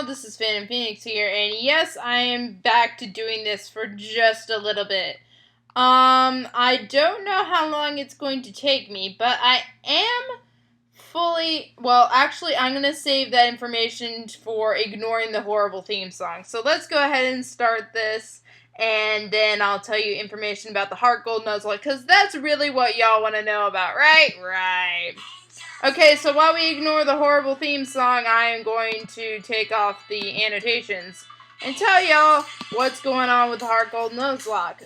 y'all, this is Phantom Phoenix here, and yes, I am back to doing this for just a little bit. I don't know how long it's going to take me, but I am actually, I'm going to save that information for ignoring the horrible theme song. So let's go ahead and start this, and then I'll tell you information about the Heart Gold Nuzlocke, because that's really what y'all want to know about, right? Right. Okay, so while we ignore the horrible theme song, I am going to take off the annotations and tell y'all what's going on with the Heart Gold Nuzlocke.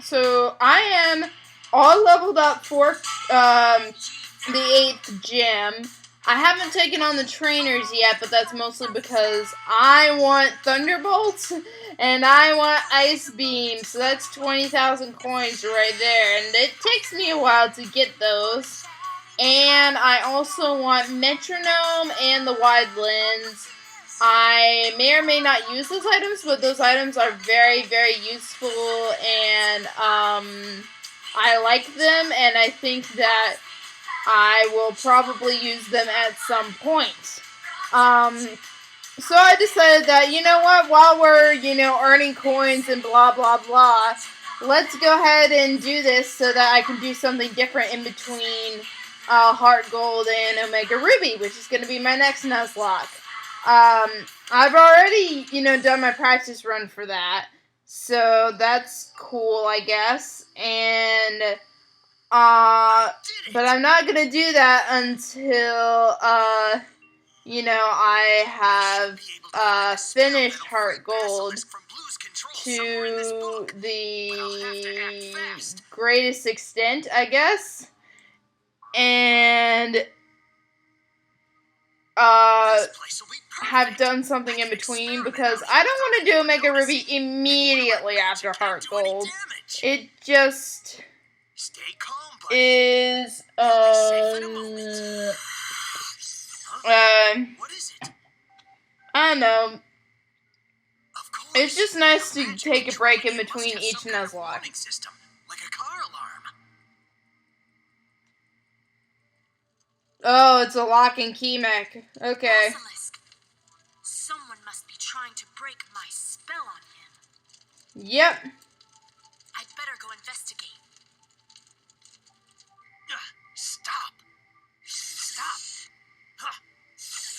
So I am all leveled up for the 8th gym. I haven't taken on the trainers yet, but that's mostly because I want Thunderbolts and I want Ice Beam, so that's 20,000 coins right there, and it takes me a while to get those. And I also want Metronome and the Wide Lens. I may or may not use those items, but those items are very, very useful, and I like them, and I think that I will probably use them at some point. So I decided that, you know what, while we're, earning coins and blah, blah, blah, let's go ahead and do this so that I can do something different in between Heart Gold and Omega Ruby, which is going to be my next Nuzlocke. I've already, done my practice run for that, so that's cool, I guess, and, but I'm not going to do that until, I have, finished Heart Gold to the greatest extent, I guess. And have done something in between, because I don't want to do Omega Ruby immediately after Heart Gold. It just is I don't know. It's just nice to take a break in between each Nuzlocke. Oh, it's a lock and key mech. Okay. Someone must be trying to break my spell on him. Yep. I'd better go investigate. Stop.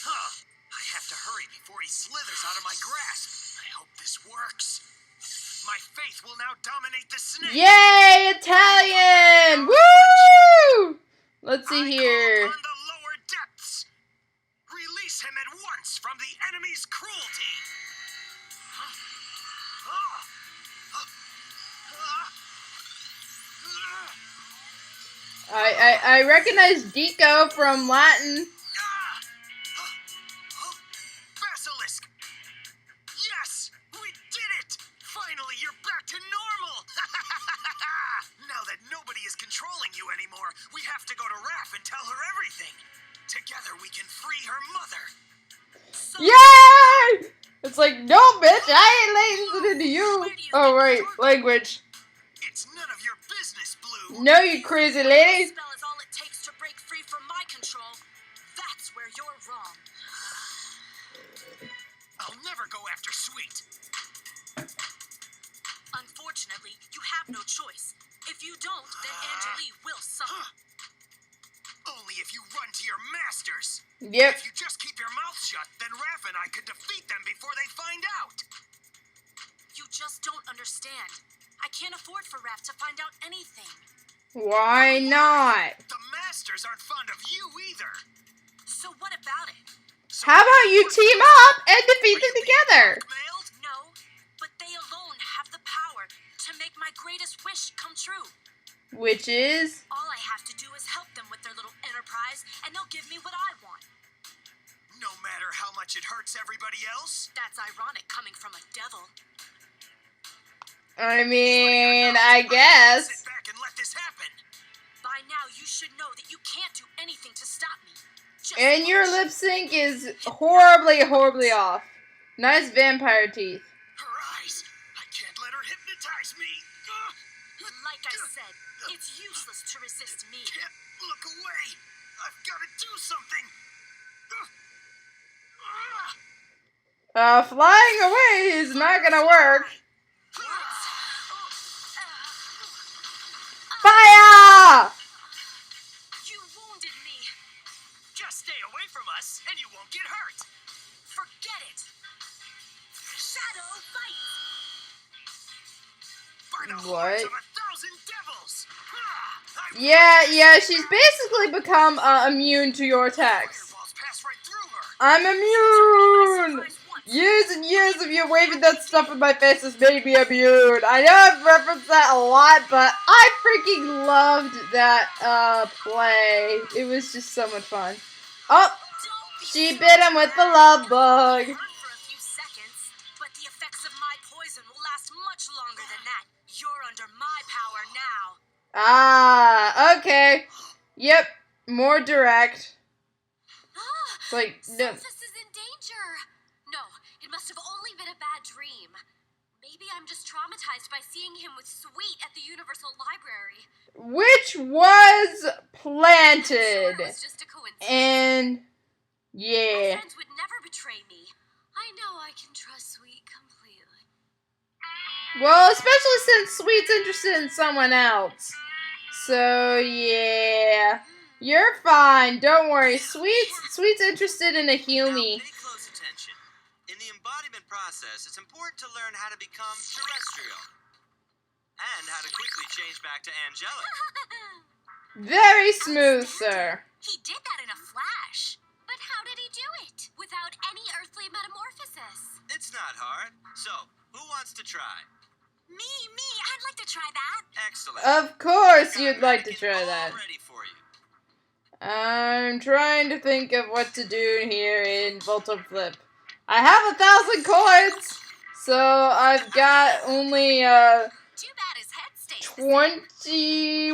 I have to hurry before he slithers out of my grasp. I hope this works. My faith will now dominate the snake. Yay, Italian! Woo! Let's see here. On the lower depths. Release him at once from the enemy's cruelty. I recognize Deco from Latin. Basilisk! Yes! We did it! Finally, you're back to normal! Now that nobody is controlling you anymore, we have to go to Raph and tell her everything. Together we can free her mother. Yay! It's like, no, bitch, I ain't listening to you. Oh, right, language. It's none of your business, Blue. No, you crazy lady. Spell is all it takes to break free from my control. That's where you're wrong. I'll never go after Sweet. Unfortunately, you have no choice. If you don't, then Angelie will suffer. Only if you run to your masters. Yep. If you just keep your mouth shut, then Raph and I could defeat them before they find out. You just don't understand. I can't afford for Raph to find out anything. Why not? The masters aren't fond of you either. So what about it? How about you team up and defeat them together? No, but they alone have the power to make my greatest wish come true. Which is? All I have to do is help them with their little enterprise, and they'll give me what I want. No matter how much it hurts everybody else? That's ironic coming from a devil. I mean, I guess. Sit back and let this happen. By now, you should know that you can't do anything to stop me. And your lip sync is horribly, horribly off. Nice vampire teeth. Her eyes. I can't let her hypnotize me. Like I said, it's useless to resist me. Can't look away. I've got to do something. Flying away is not gonna work. Fire! You wounded me. Just stay away from us, and you won't get hurt. Forget it. Shadow fight. By the horns of 1,000 devils. Yeah, she's basically become immune to your attacks. Fireballs pass right through her. I'm immune! Years and years of you waving that stuff in my face has made me immune. I know I've referenced that a lot, but I freaking loved that play. It was just so much fun. Oh, she bit him with the love bug. Run for a few seconds, but the effects of my poison will last much longer than that. You're under my power now. Ah, okay. Yep, more direct. It's like, no. Sophus is in danger. No, it must have only been a bad dream. Maybe I'm just traumatized by seeing him with Sweet at the Universal Library. Which was I'm planted. sure it was just a coincidence. And, My yeah. friends would never betray me. I know I can trust Sweet completely. Well, especially since Sweet's interested in someone else. So, yeah. You're fine. Don't worry. Sweet's interested in a Hume. Pay close attention. In the embodiment process, it's important to learn how to become terrestrial. And how to quickly change back to angelic. Very smooth, sir. He did that in a flash. But how did he do it? Without any earthly metamorphosis. It's not hard. So, who wants to try? Me, I'd like to try that. Excellent. Of course Got you'd like to Mannequin try all that. ready for you. I'm trying to think of what to do here in Volta Flip. I have 1,000 coins, so I've got only Too bad his head stays the same.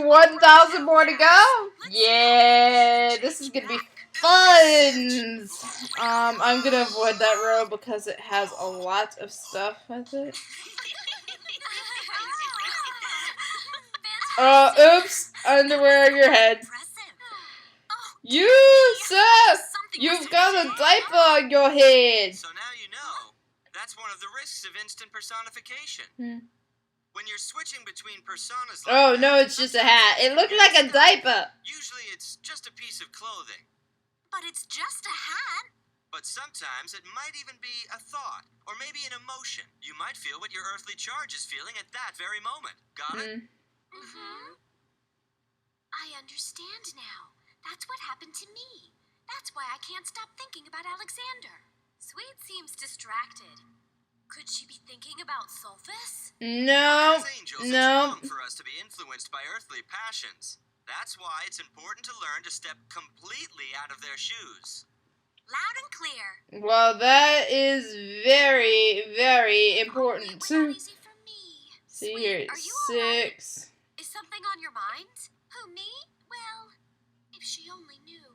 21,000 more to go. Yeah, this is gonna be fun. I'm gonna avoid that row because it has a lot of stuff with it. Oops, underwear on your head. Impressive. You, sir, you've got a diaper on your head. So now you know. That's one of the risks of instant personification. Hmm. When you're switching between personas like Oh, that, no, it's just a hat. It looked like a diaper. usually it's just a piece of clothing. But it's just a hat. But sometimes it might even be a thought, or maybe an emotion. You might feel what your earthly charge is feeling at that very moment. Got it? Mm-hmm. I understand now. That's what happened to me. That's why I can't stop thinking about Alexander. Sweet seems distracted. Could she be thinking about Sulfus? No, As angels, it's no. wrong for us to be influenced by earthly passions. That's why it's important to learn to step completely out of their shoes. Loud and clear. Well, that is very, very important. It went out easy for me. See Sweet, here, are you all right? 6. Is something on your mind? Who, me? Well, if she only knew.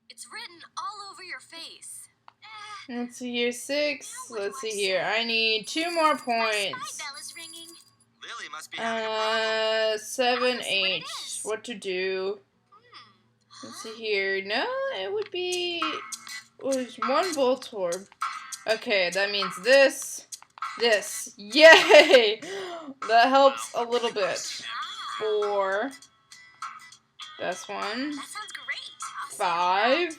It's written all over your face. Let's see here, 6. Let's see here. I need 2 more My spy points. bell is ringing. Lily must be having a problem. 7, I see what it 8. is. What to do? Hmm. Let's see here. No, it would be. Was 1 Voltorb. Okay, that means this. This. Yay! That helps a little bit. Ah, 4. That's 1. that sounds great. I'll see you 5.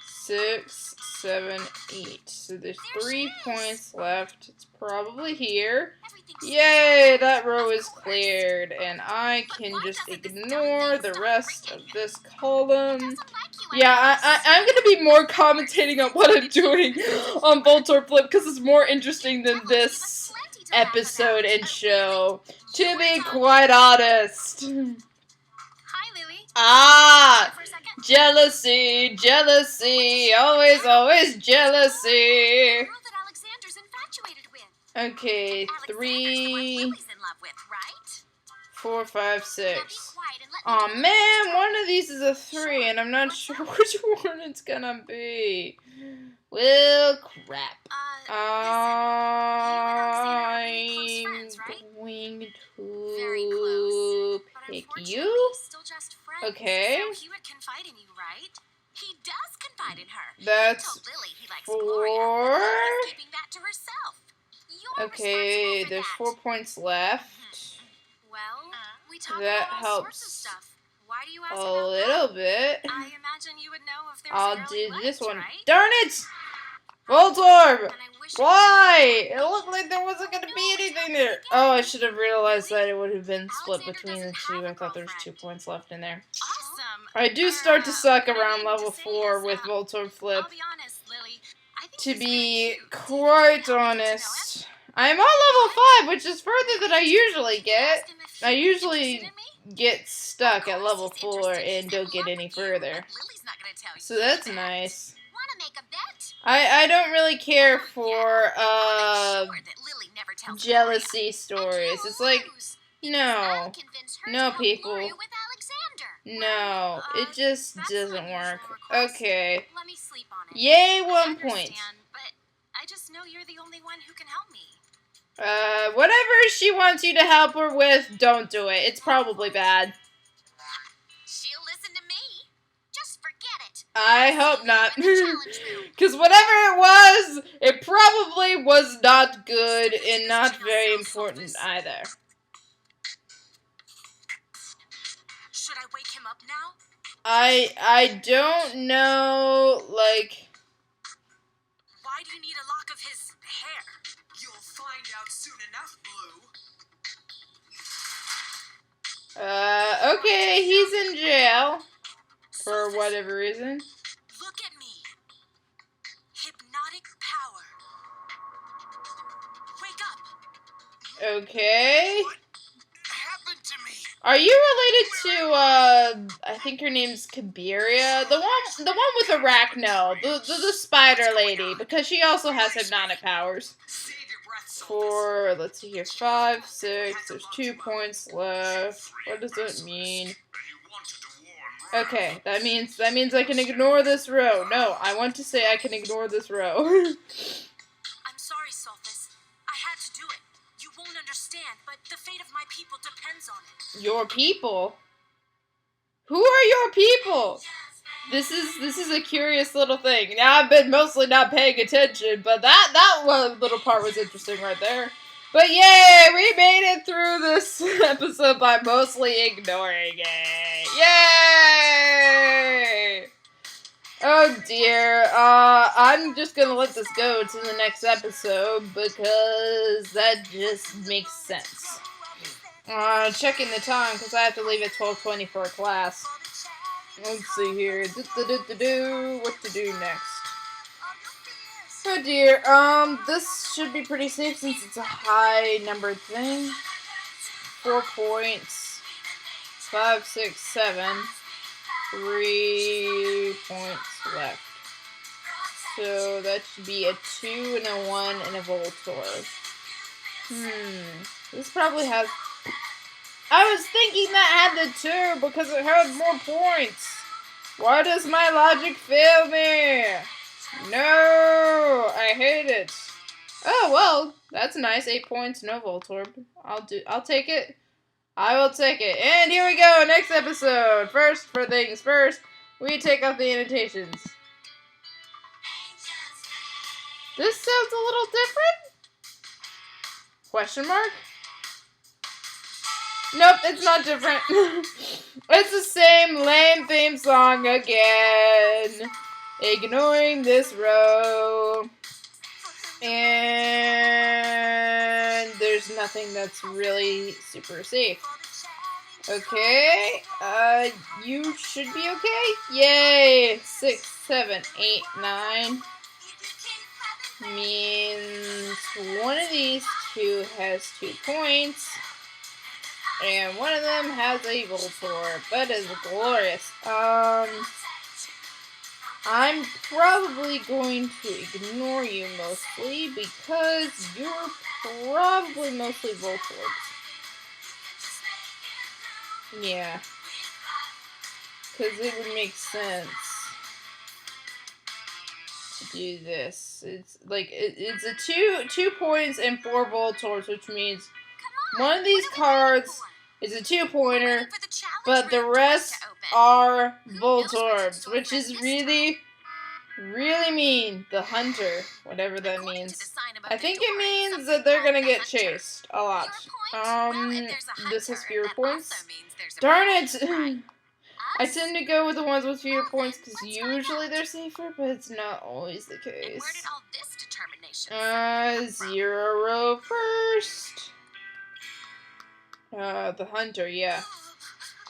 6, 7, 8. So there's 3 points left. It's probably here. Everything's Yay! That row is cleared, and I can just ignore the rest of this column. doesn't like you Yeah, I'm gonna be more commentating on what I'm doing on Voltor Flip because it's more interesting than this episode and show. To be quite honest. Hi, Lily. Ah! For a second. Jealousy, jealousy, always, always jealousy. The girl that Alexander's infatuated with. Okay, Alexander's the one 3, Lily's in love with, right? 4, 5, Now be 6. quiet and let me Aw do the man, one of these is a 3, and I'm not sure which one it's gonna be. Well, crap. Alexander are really close I'm friends, right? Very close. going But to pick unfortunately, you. still just friends. Okay. So he would confide in you, right? He does confide in her. That's He told Lily 4. Lily is keeping that to herself. You're Okay, responsible for there's that. 4 points left. Well, we talk That about all sorts of helps stuff. Why do you ask a about little that? bit. I imagine you would know if there's I'll an early do light, this one. right? Darn it! Voltorb! And I wish Why? It looked like there wasn't going to No, be it's anything happening there. again. Oh, I should have realized Really? that it would have been split Alexander between the doesn't have two. a I thought there was 2 girlfriend. points left in there. Awesome. I do start to suck What I around mean level to say 4 is, with Voltorb Flip. I'll be honest, Lily. I think To he's very be cute. quite Help me get to know him. honest, I'm on level 5, which is further than I usually get. Ask him if I he's usually interested in me. get stuck at Of level course 4 he's interested. and don't get He's in any love with you, further. but Lily's not gonna tell So you that's that. nice. Wanna make a bet? I don't really care for I'll make sure that Lily never tells jealousy Gloria. And stories. you'll It's like, lose, because no, I'll convince her no, to help people. Gloria with Alexander. No, it just That's doesn't an unusual work. request. Okay. Let me sleep on it. Yay, I 1 point. understand, but I just know you're the only one who can help me. Whatever she wants you to help her with, don't do it. It's probably bad. She'll listen to me. Just forget it. I hope not. In the challenge room. Because whatever it probably was not good and not very important either. Should I wake him up now? I don't know, like... Why do you need a lock of his hair? You'll find out soon enough, Blue. Okay, he's in jail. For Sophus, whatever reason. look at me. Hypnotic power. Wake up. Okay. What happened to me? Are you related to, I think her name's Kabiria? The one with Arachno. The spider lady. Because she also has hypnotic powers. Save your breath, Sophus. For, let's see here, 5, 6, there's 2 points left. What does that mean? Okay, that means I can ignore this row. No, I want to say I can ignore this row. I'm sorry, Sophus. I had to do it. You won't understand, but the fate of my people depends on it. Your people? Who are your people? This is a curious little thing. Now, I've been mostly not paying attention, but that one little part was interesting right there. But yay, we made it through this episode by mostly ignoring it. Yay! Oh dear. I'm just gonna let this go to the next episode because that just makes sense. Checking the time because I have to leave at 12:20 for a class. Let's see here. What to do next? Oh dear. This should be pretty safe since it's a high numbered thing. 4 points. 5, 6, 7. 3 points left. So that should be a 2 and a 1 and a Voltorb. This probably has... I was thinking that had the 2 because it had more points. Why does my logic fail me? No, I hate it. Oh well, that's nice. 8 points, no Voltorb. I'll take it. I will take it. And here we go, next episode. First things first, we take off the annotations. This sounds a little different? Question mark? Nope, it's not different. It's the same lame theme song again. Ignoring this row. And there's nothing that's really super safe. Okay, you should be okay. Yay! 6, 7, 8, 9. Means one of these two has 2 points. And one of them has a Voltorb. That is glorious. I'm probably going to ignore you mostly because you're probably mostly Voltorbs. Yeah. Because it would make sense to do this. It's like, it's a 2 points and 4 Voltorbs, which means one of these cards is a 2-pointer, but the rest are Voltorbs, which is really Really mean. The hunter. Whatever that According to means. the sign above I the think door, it it's means something that they're called gonna the get hunter. chased a lot. Your point? Well, if there's a This has hunter, fewer that points. also means there's a Darn prey. it! Right. I Us? tend to go with the ones with fewer Well, points then, because let's find usually out. they're safer, but it's not always the And where case. did all this determination come from? Zero first. The hunter, yeah.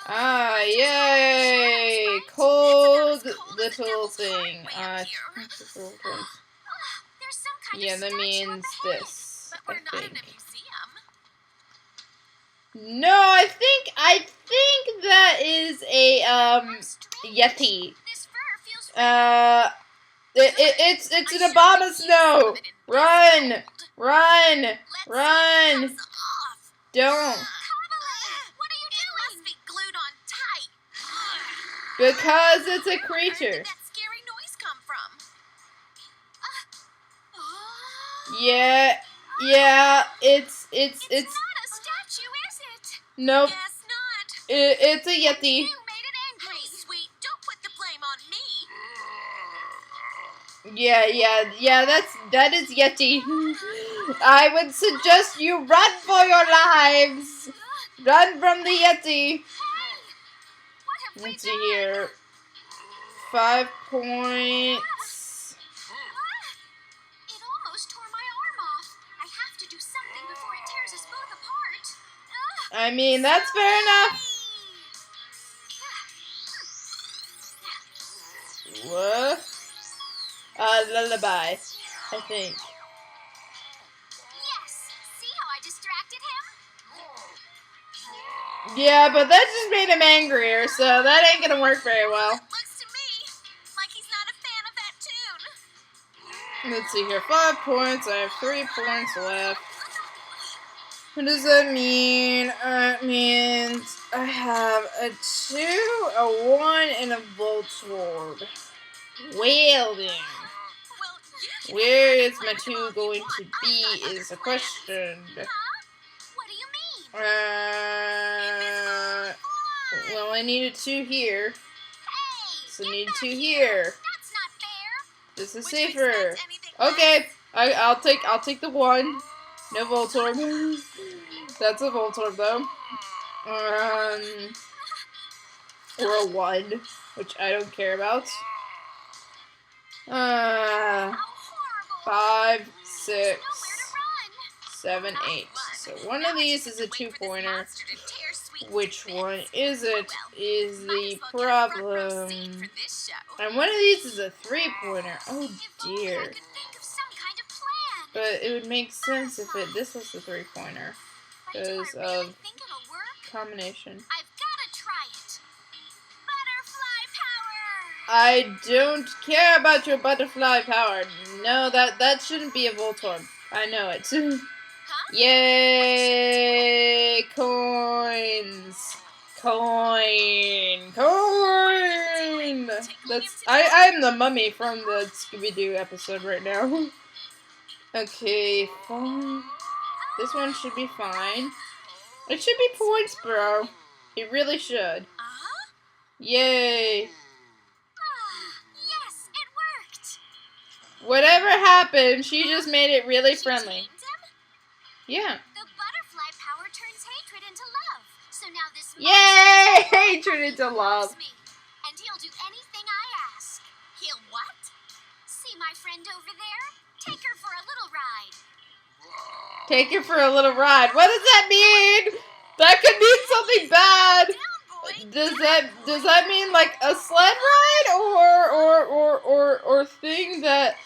Ah, yay! Cold little thing. There's some kind Yeah, of that statue means up ahead, this, but I we're not in a think. museum. No, I think that is a, How strange. Yeti. This fur feels It's I an sure Obama could use some Snow. of it in this Run, cold. run, Let's see if it run. comes off. Don't. Kavalin, what are you doing? It must be glued on tight. Because it's a Where creature. did that scary noise come from? Yeah, it's It's not a statue, is it? nope. Guess not. It's a You Yeti. made it angry. Hey, sweet, don't put the blame on me. Yeah, that is Yeti. I would suggest you run for your lives. Run from the Yeti. Hey, what have we Let's see done? here. 5 points. It almost tore my arm off. I have to do something before it tears us both apart. I mean, that's fair enough. What? Lullaby, I think. Yes. See how I distracted him? Yeah, but that just made him angrier, so that ain't gonna work very well. Looks to me like he's not a fan of that tune. Let's see here. 5 points. I have 3 points left. What does that mean? It means I have a 2, a 1, and a Voltorb. Wielding. Well, you can Where have is it my right 2 all you going want. to I've be got other is a plans. question. Huh? What do you mean? Well, I need a 2 here. Hey, So get need back 2 here. here. That's not fair. This is Would you safer. expect anything less? Okay, I'll take the 1. No Voltorb. That's a Voltorb though. Or a 1, which I don't care about. How horrible. 5, 6, There's nowhere to run. 7, 8. So one of these is a 2-pointer. Which Which one is it? Is the for problem. this show. And one of these is a 3-pointer. Oh If only I dear. could think of some kind of plan. But it would make sense if this was the 3-pointer. But do I because really of think it'll work? Combination. I've gotta try it. Butterfly power. I don't care about your butterfly power. No, that shouldn't be a Voltorb. I know it. Huh? Yay! Coins! Coin! I'm the mummy from the Scooby-Doo episode right now. Okay, fine. This one should be fine. It should be points, bro. It really should. Uh-huh. Yay! Yes, it worked. Whatever happened, she just made it really She friendly. tamed him? Yeah. The butterfly power turns hatred into love. So now this Yay! monster Hatred into love. loves me, and he'll do anything I ask. He'll what? See my friend over there? Take her for a little ride. Take her for a little ride. What does that mean? That could mean something bad. Down, boy. Does that mean like a sled ride or thing that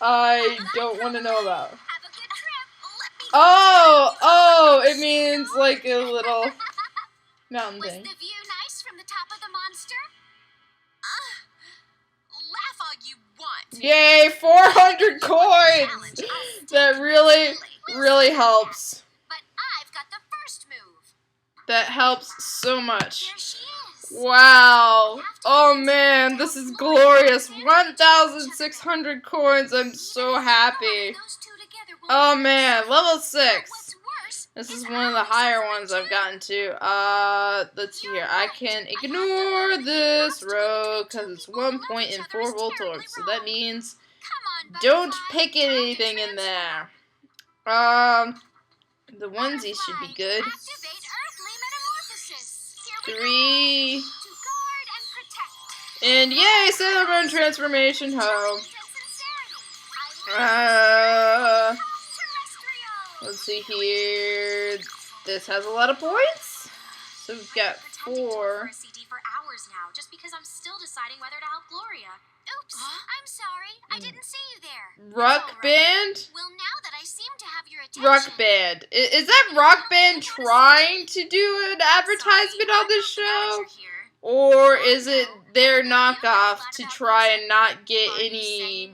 I don't want to know about? Have a good trip. Let me Oh, it means like a little mountain Was thing. the view nice from the top of the monster? Laugh all you want. Yay, 400 coins! That really helps. But I've got the first move. That helps so much. Here she is. Wow. Oh man, this is glorious. 1,600 coins. I'm so happy. Those two together will Oh work. man, level But 6. what's worse, This is one of the higher ones I've gotten to. Let's see here. I can ignore this row because it's 1 point and 4 Voltorb. So that means don't pick anything in there. The onesies should be good. 3. And yay, Cinnamon transformation home. Let's see here. This has a lot of points. So we've got 4. CD for hours now, just because I'm still deciding whether to help Gloria. Oops, I'm sorry. I didn't see you there. Rock Band? Well, now that I seem to have your attention. Rock Band. Is that Rock Band trying to do an advertisement on this show? Or is it their knockoff to try and not get any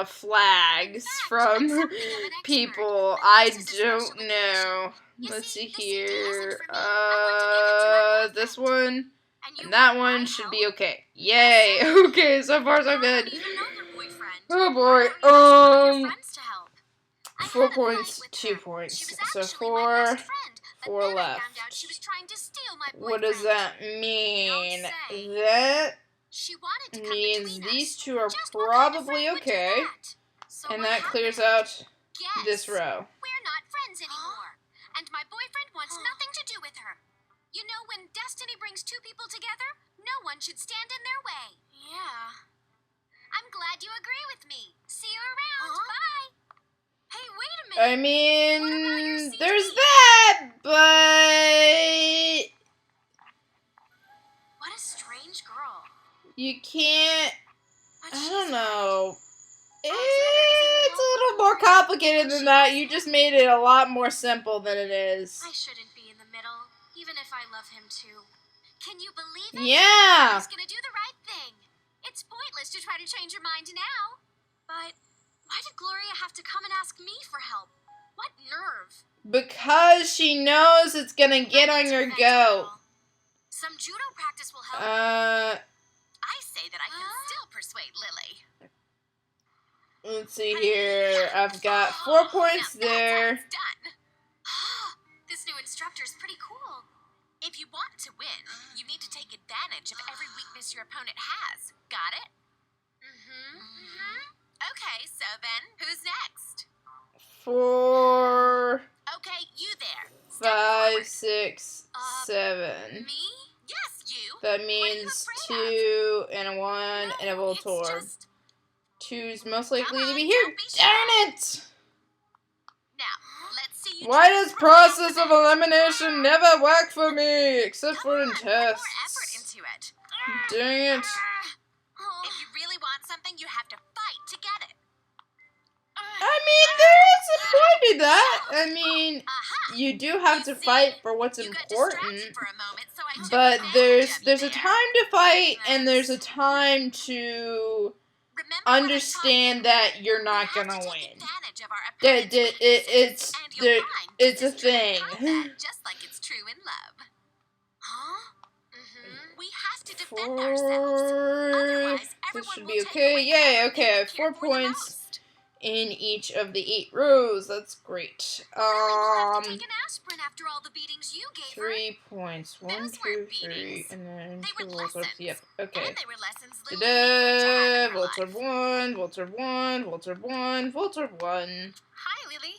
flags from people? I don't know. Let's see here. This one and that one should be okay. Yay! Okay, so far so good. Oh boy. 4 points, 2 points. So 4 left. What does that mean? That means these two are probably okay. And that clears out this row. We're not friends anymore. And my boyfriend wants nothing to do with her. You know, when destiny brings two people together, no one should stand in their way. Yeah. I'm glad you agree with me. See you around. Bye. Hey, wait a minute. I mean, there's that, but what a strange girl. you can't. I don't know. It's a little more complicated than that. You just made it a lot more simple than it is. I shouldn't be in the middle, even if I love him too. Can you believe it? Yeah. He's gonna do the right thing. It's pointless to try to change your mind now. But why did Gloria have to come and ask me for help? What nerve? Because she knows it's gonna get on your goat. Some judo practice will help. Uh, I say that I can still persuade Lily. let's see here. I've got 4 points there. Done. This new instructor's pretty cool. If you want to win, you need to take advantage of every weakness your opponent has. Got it? Okay, so then, who's next? 4, Okay, you there. 5, 6, 7. Me? Yes, you. That you means afraid 2 and a 1 and a No, it's Voltorb. just- 2's most likely Come to on, be here. don't be shy. Darn it! Now, let's see you. Why try does to process throw of the elimination never work for me, except Come for in on, put more effort tests? into it. Dang it. If you really want something, you have to fight to get it. I mean, there is a point to that. I mean, Aha! you do have to fight for what's You got important, distracted for a moment, so I took but advantage of there's you a there. time to fight and there's a time to Remember what I taught understand you? that you're We not have gonna to take win. advantage of our That opponent's it's weaknesses, and you'll there, find it's this a is true in thing. combat, just like it's true in love. Huh? We have to defend ourselves. 4. Otherwise, This everyone should will be take okay. away Yay, everything okay, I we have 4 care for the points most. in each of the 8 rows. That's great. Lily will have to take an aspirin after all the beatings you gave her. 3 points. 1, Those 2, weren't 3, beatings. and then They 2 were Voltorb. lessons. Yep, okay. And they were lessons Lily Da-da! needed to have in her Voltorb life. 1, Voltorb 1, Voltorb 1, Voltorb 1. Hi, Lily.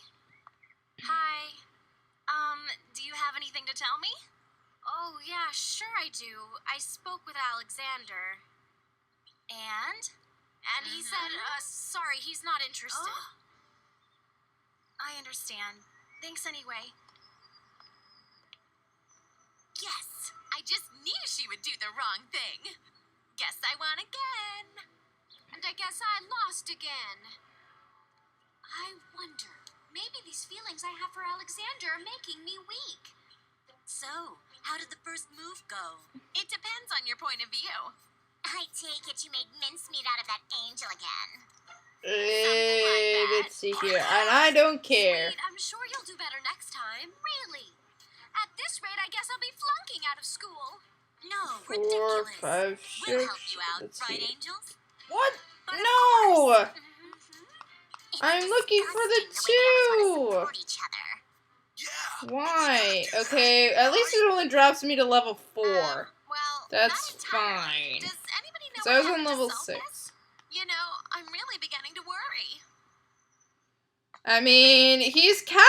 Hi. Do you have anything to tell me? Oh, yeah, sure I do. I spoke with Alexander. And? And he said, sorry, he's not interested. I understand. Thanks anyway. Yes! I just knew she would do the wrong thing. Guess I won again. And I guess I lost again. I wonder, maybe these feelings I have for Alexander are making me weak. So, how did the first move go? It depends on your point of view. I take it you made mincemeat out of that angel again. Hey, let's see here. And I don't care. Sweet, I'm sure you'll do better next time. Really? At this rate, I guess I'll be flunking out of school. No, 4, ridiculous. 5, 6. We'll help you out, Let's right, see. angels? What? But of No! course. I'm looking for the Disgusting the way they always wanna 2. support each other. Why? Okay, at least it only drops me to level 4. Well, That's not entirely. fine. Does anybody know So what I was on happened to level Sulcus? 6. You know, I'm really beginning to worry. I mean, he's kinda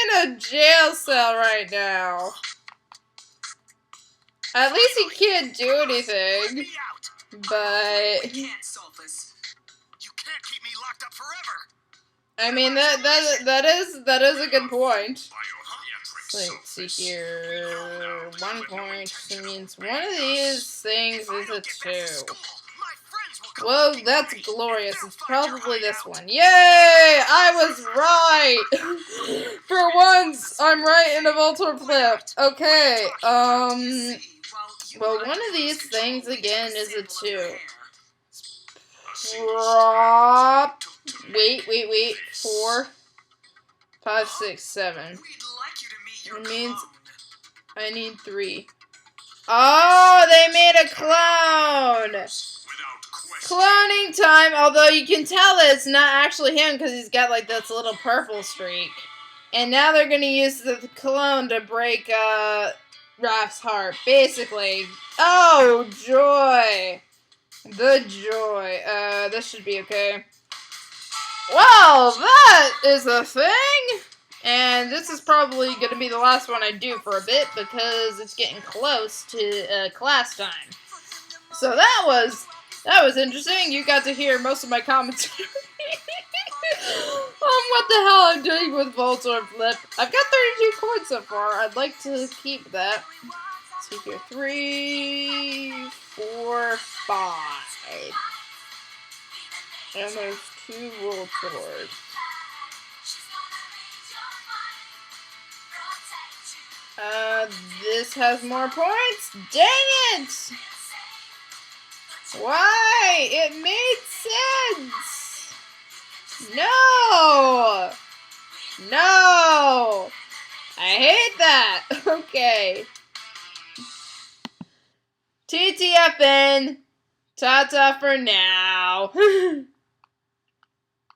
in a jail cell right now. At least he can't do Let anything. me out. But We can't, Sulfus. You can't keep me locked up forever. I mean that is a good point. Let's see here. 1 point means one of these things If I is a don't get back to 2. school, my friends will come Well, looking that's for me. glorious. They'll It's find your probably this hideout. one. Yay! I was right! For once, I'm right in a Voltor flip. Okay, well, one of these things, again, is a 2. Drop. Wait. 4, 5, 6, 7. We'd like you to meet your It means clone. I need 3. Oh, they made a clone! Cloning time, although you can tell that it's not actually him because he's got like this little purple streak. And now they're gonna use the clone to break Raph's heart, basically. Oh, joy! The joy. This should be okay. Well, that is a thing! And this is probably going to be the last one I do for a bit because it's getting close to class time. So that was interesting. You got to hear most of my commentary on what the hell I'm doing with Voltor Flip. I've got 32 coins so far. I'd like to keep that. Let's see here. 3, 4, 5. And there's 2 Voltors. This has more points? Dang it! Why? It made sense! No! No! I hate that! Okay. TTFN. Ta-ta for now.